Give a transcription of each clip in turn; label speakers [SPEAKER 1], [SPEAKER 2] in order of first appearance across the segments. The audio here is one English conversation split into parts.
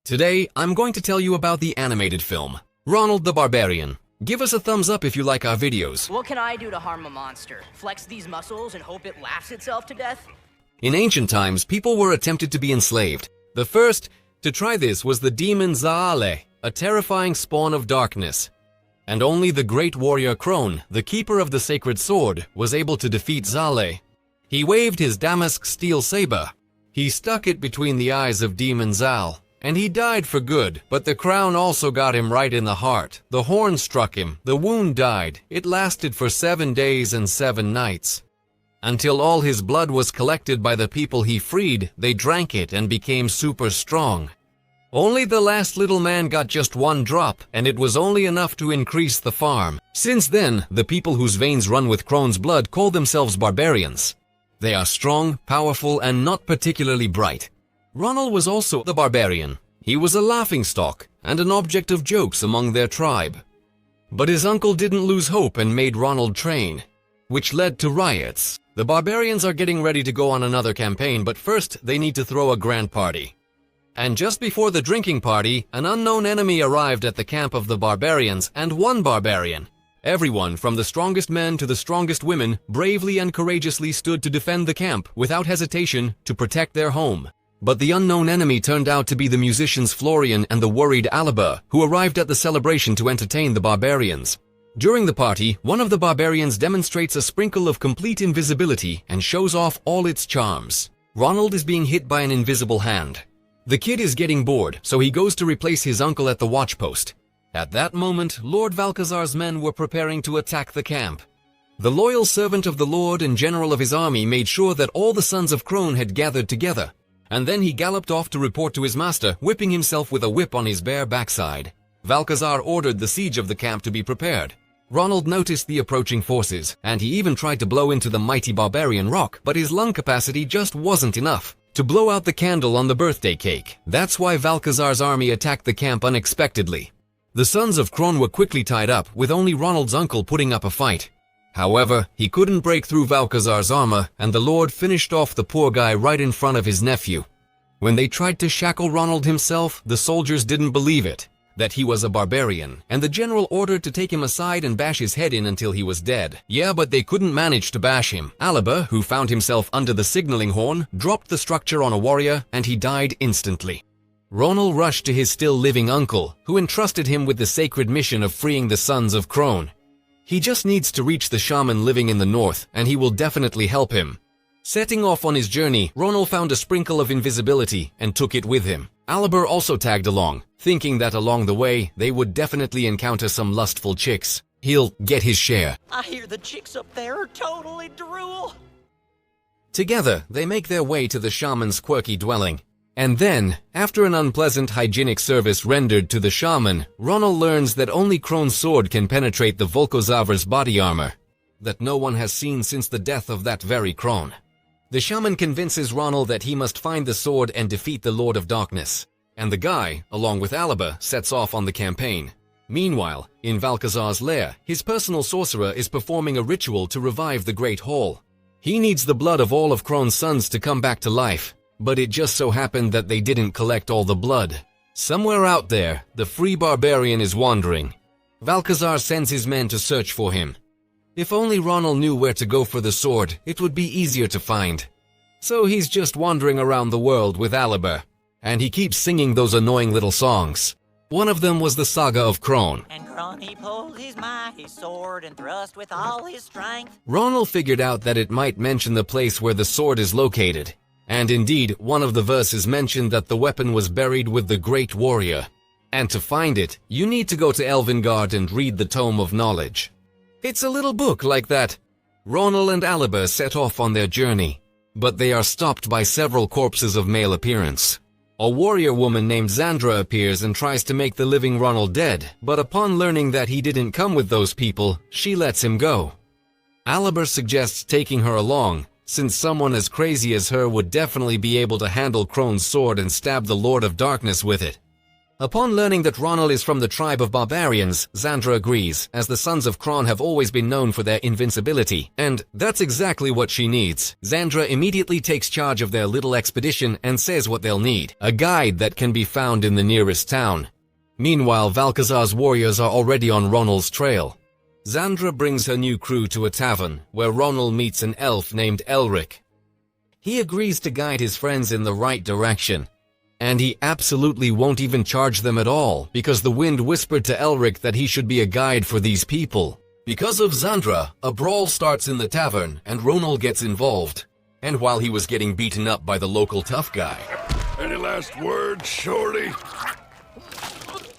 [SPEAKER 1] Today, I'm going to tell you about the animated film, Ronal the Barbarian. Give us a thumbs up if you like our videos.
[SPEAKER 2] What can I do to harm a monster? Flex these muscles and hope it laughs itself to death?
[SPEAKER 1] In ancient times, people were attempted to be enslaved. The first to try this was the demon Zaal, a terrifying spawn of darkness. And only the great warrior Kron, the keeper of the sacred sword, was able to defeat Zaal. He waved his damask steel saber. He stuck it between the eyes of demon Zaal, and he died for good, but the crown also got him right in the heart. The horn struck him, the wound died. It lasted for 7 days and 7 nights. Until all his blood was collected by the people he freed, they drank it and became super strong. Only the last little man got just 1 drop, and it was only enough to increase the farm. Since then, the people whose veins run with Kron's blood call themselves barbarians. They are strong, powerful, and not particularly bright. Ronal was also the barbarian. He was a laughingstock and an object of jokes among their tribe. But his uncle didn't lose hope and made Ronald train, which led to riots. The barbarians are getting ready to go on another campaign, but first they need to throw a grand party. And just before the drinking party, an unknown enemy arrived at the camp of the barbarians and one barbarian. Everyone, from the strongest men to the strongest women, bravely and courageously stood to defend the camp without hesitation to protect their home. But the unknown enemy turned out to be the musicians Florian and the worried Alaba, who arrived at the celebration to entertain the barbarians. During the party, one of the barbarians demonstrates a sprinkle of complete invisibility and shows off all its charms. Ronald is being hit by an invisible hand. The kid is getting bored, so he goes to replace his uncle at the watchpost. At that moment, Lord Valkazar's men were preparing to attack the camp. The loyal servant of the Lord and general of his army made sure that all the sons of Kron had gathered together, and then he galloped off to report to his master, whipping himself with a whip on his bare backside. Valkazar ordered the siege of the camp to be prepared. Ronald noticed the approaching forces, and he even tried to blow into the mighty barbarian rock, but his lung capacity just wasn't enough to blow out the candle on the birthday cake. That's why Valkazar's army attacked the camp unexpectedly. The sons of Kron were quickly tied up, with only Ronald's uncle putting up a fight. However, he couldn't break through Valkazar's armor, and the Lord finished off the poor guy right in front of his nephew. When they tried to shackle Ronald himself, the soldiers didn't believe it, that he was a barbarian, and the general ordered to take him aside and bash his head in until he was dead. Yeah, but they couldn't manage to bash him. Alaba, who found himself under the signaling horn, dropped the structure on a warrior, and he died instantly. Ronal rushed to his still-living uncle, who entrusted him with the sacred mission of freeing the sons of Kron. He just needs to reach the shaman living in the north, and he will definitely help him. Setting off on his journey, Ronal found a sprinkle of invisibility and took it with him. Alaba also tagged along, thinking that along the way, they would definitely encounter some lustful chicks. He'll get his share.
[SPEAKER 3] I hear the chicks up there are totally drool.
[SPEAKER 1] Together, they make their way to the shaman's quirky dwelling. And then, after an unpleasant hygienic service rendered to the shaman, Ronal learns that only Kron's sword can penetrate the Volkozavr's body armor, that no one has seen since the death of that very Kron. The shaman convinces Ronal that he must find the sword and defeat the Lord of Darkness, and the guy, along with Alaba, sets off on the campaign. Meanwhile, in Valkazar's lair, his personal sorcerer is performing a ritual to revive the Great Hall. He needs the blood of all of Kron's sons to come back to life, but it just so happened that they didn't collect all the blood. Somewhere out there, the free barbarian is wandering. Valkazar sends his men to search for him. If only Ronal knew where to go for the sword, it would be easier to find. So he's just wandering around the world with Alaba, and he keeps singing those annoying little songs. One of them was the Saga of Kron.
[SPEAKER 3] And Kron he pulled his mighty sword and thrust with all his strength.
[SPEAKER 1] Ronal figured out that it might mention the place where the sword is located. And indeed, one of the verses mentioned that the weapon was buried with the great warrior. And to find it, you need to go to Elvingard and read the Tome of Knowledge. It's a little book like that. Ronal and Alaba set off on their journey, but they are stopped by several corpses of male appearance. A warrior woman named Xandra appears and tries to make the living Ronal dead, but upon learning that he didn't come with those people, she lets him go. Alaba suggests taking her along, since someone as crazy as her would definitely be able to handle Kron's sword and stab the Lord of Darkness with it. Upon learning that Ronal is from the tribe of barbarians, Zandra agrees, as the sons of Kron have always been known for their invincibility, and that's exactly what she needs. Zandra immediately takes charge of their little expedition and says what they'll need, a guide that can be found in the nearest town. Meanwhile, Valkazar's warriors are already on Ronal's trail. Zandra brings her new crew to a tavern, where Ronal meets an elf named Elric. He agrees to guide his friends in the right direction, and he absolutely won't even charge them at all, because the wind whispered to Elric that he should be a guide for these people. Because of Zandra, a brawl starts in the tavern, and Ronal gets involved. And while he was getting beaten up by the local tough guy...
[SPEAKER 4] Any last words, shorty?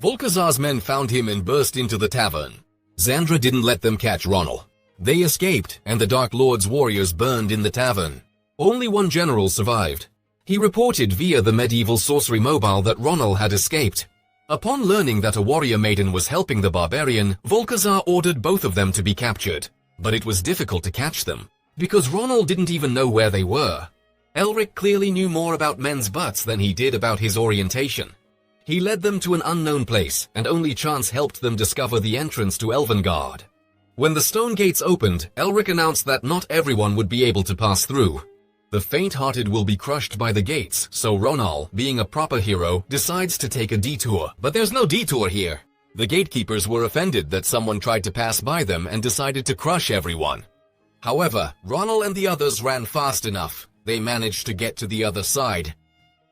[SPEAKER 1] Volkazar's men found him and burst into the tavern. Zandra didn't let them catch Ronal. They escaped, and the Dark Lord's warriors burned in the tavern. Only one general survived. He reported via the medieval sorcery mobile that Ronal had escaped. Upon learning that a warrior maiden was helping the barbarian, Volkazar ordered both of them to be captured. But it was difficult to catch them, because Ronal didn't even know where they were. Elric clearly knew more about men's butts than he did about his orientation. He led them to an unknown place, and only chance helped them discover the entrance to Elvengard. When the stone gates opened, Elric announced that not everyone would be able to pass through. The faint-hearted will be crushed by the gates, so Ronal, being a proper hero, decides to take a detour. But there's no detour here. The gatekeepers were offended that someone tried to pass by them and decided to crush everyone. However, Ronal and the others ran fast enough. They managed to get to the other side.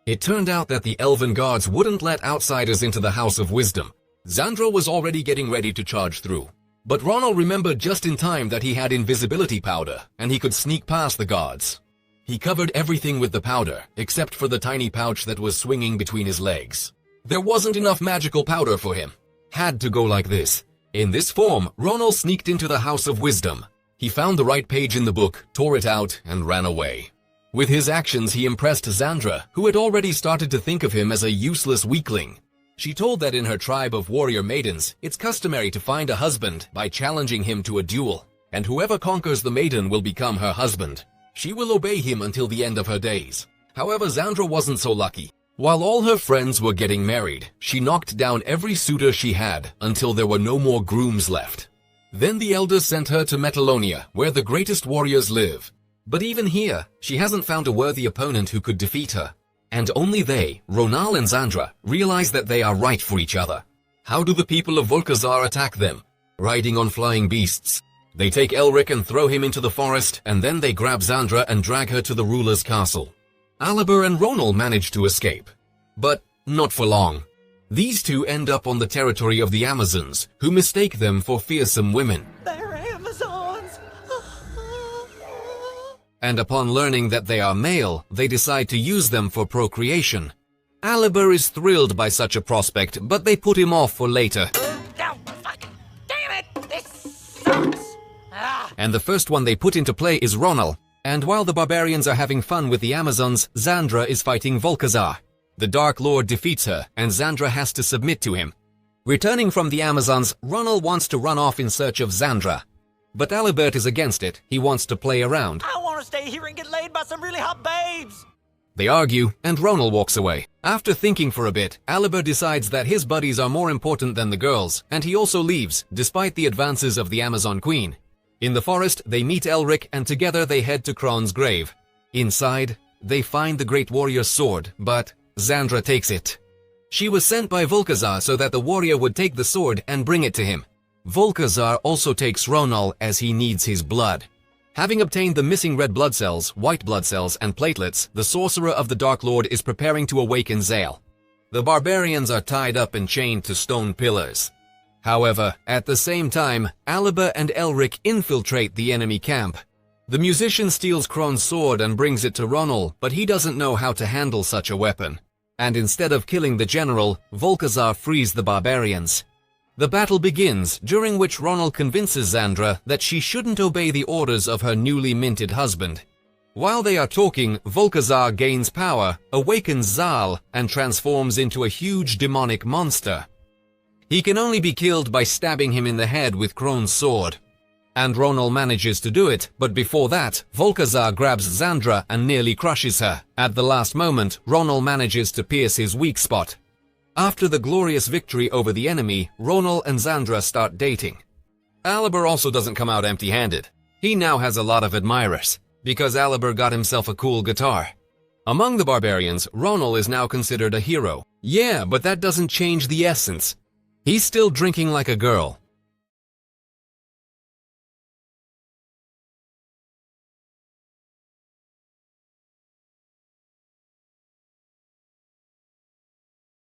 [SPEAKER 1] It turned out that the elven guards wouldn't let outsiders into the House of Wisdom. Zandra was already getting ready to charge through. But Ronal remembered just in time that he had invisibility powder, and he could sneak past the guards. He covered everything with the powder, except for the tiny pouch that was swinging between his legs. There wasn't enough magical powder for him. Had to go like this. In this form, Ronal sneaked into the House of Wisdom. He found the right page in the book, tore it out, and ran away. With his actions, he impressed Zandra, who had already started to think of him as a useless weakling. She told that in her tribe of warrior maidens, it's customary to find a husband by challenging him to a duel, and whoever conquers the maiden will become her husband. She will obey him until the end of her days. However, Zandra wasn't so lucky. While all her friends were getting married, she knocked down every suitor she had until there were no more grooms left. Then the elders sent her to Metalonia, where the greatest warriors live. But even here, she hasn't found a worthy opponent who could defeat her. And only they, Ronal and Zandra, realize that they are right for each other. How do the people of Volkazar attack them? Riding on flying beasts. They take Elric and throw him into the forest, and then they grab Zandra and drag her to the ruler's castle. Alibur and Ronal manage to escape. But not for long. These two end up on the territory of the Amazons, who mistake them for fearsome women.
[SPEAKER 3] They're Amazons!
[SPEAKER 1] And upon learning that they are male, they decide to use them for procreation. Alibur is thrilled by such a prospect, but they put him off for later.
[SPEAKER 3] No, fucking damn it! This sucks!
[SPEAKER 1] And the first one they put into play is Ronal. And while the barbarians are having fun with the Amazons, Zandra is fighting Volkazar. The Dark Lord defeats her, and Zandra has to submit to him. Returning from the Amazons, Ronal wants to run off in search of Zandra. But Alibert is against it. He wants to play around.
[SPEAKER 3] I want to stay here and get laid by some really hot babes!
[SPEAKER 1] They argue, and Ronal walks away. After thinking for a bit, Alibert decides that his buddies are more important than the girls, and he also leaves, despite the advances of the Amazon Queen. In the forest, they meet Elric, and together they head to Kron's grave. Inside, they find the great warrior's sword, but Zandra takes it. She was sent by Volkazar so that the warrior would take the sword and bring it to him. Volkazar also takes Ronal as he needs his blood. Having obtained the missing red blood cells, white blood cells, and platelets, the sorcerer of the Dark Lord is preparing to awaken Zaal. The barbarians are tied up and chained to stone pillars. However, at the same time, Alibur and Elric infiltrate the enemy camp. The musician steals Kron's sword and brings it to Ronal, but he doesn't know how to handle such a weapon. And instead of killing the general, Volkazar frees the barbarians. The battle begins, during which Ronal convinces Zandra that she shouldn't obey the orders of her newly minted husband. While they are talking, Volkazar gains power, awakens Zaal, and transforms into a huge demonic monster. He can only be killed by stabbing him in the head with Kron's sword. And Ronal manages to do it, but before that, Volkazar grabs Zandra and nearly crushes her. At the last moment, Ronal manages to pierce his weak spot. After the glorious victory over the enemy, Ronal and Zandra start dating. Aliber also doesn't come out empty-handed. He now has a lot of admirers, because Aliber got himself a cool guitar. Among the barbarians, Ronal is now considered a hero. Yeah, but that doesn't change the essence. He's still drinking like a girl.